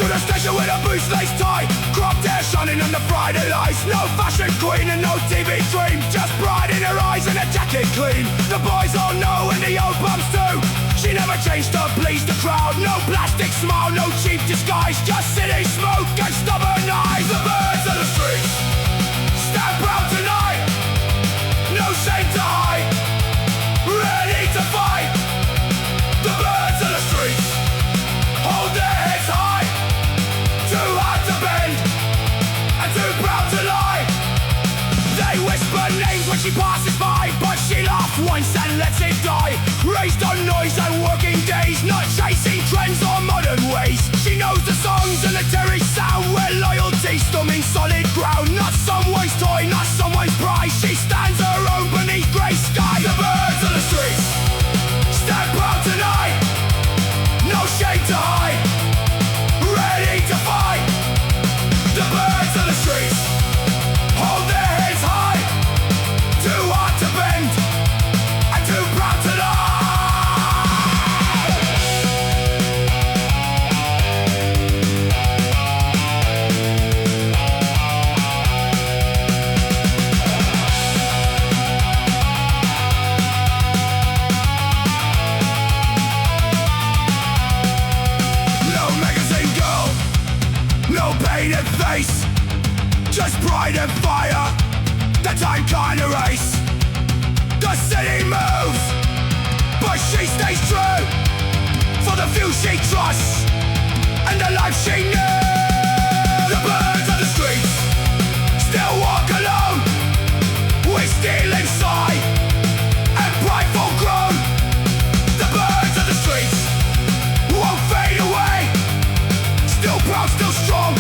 To the station with a boots lace tie, cropped hair shining under Friday lights. No fashion queen and no TV dream, just pride in her eyes and a jacket clean. The boys all know and the old bums too. She never changed to please the crowd. No plastic smile, no cheap disguise, just city smoke and stubborn eyes. The birds of the streets stand proud tonight, no shame to hide, ready to fight. The birds of the streets hold their heads high, too hard to bend and too proud to lie. They whisper names when she passes by, but she laughs once and lets it die. Raised on noise and working days, not chasing trends or modern ways. She knows the songs and the Terry sound, where loyalty still means solid ground. Not someone's toy, not someone's prize. She stands her own beneath grey skies. The birds of the streets stand proud tonight, no shame to hide, ready to fight. The birds of the streets hold their heads high, too hard to bend and too proud to lie. No magazine girl, no painted face, just pride and fire that time can't erase. The city moves, but she stays true for the few she trusts and the life she knew. The birds of the streets still walk alone, with steel inside and prideful grown. The birds of the streets won't fade away, still proud, still strong,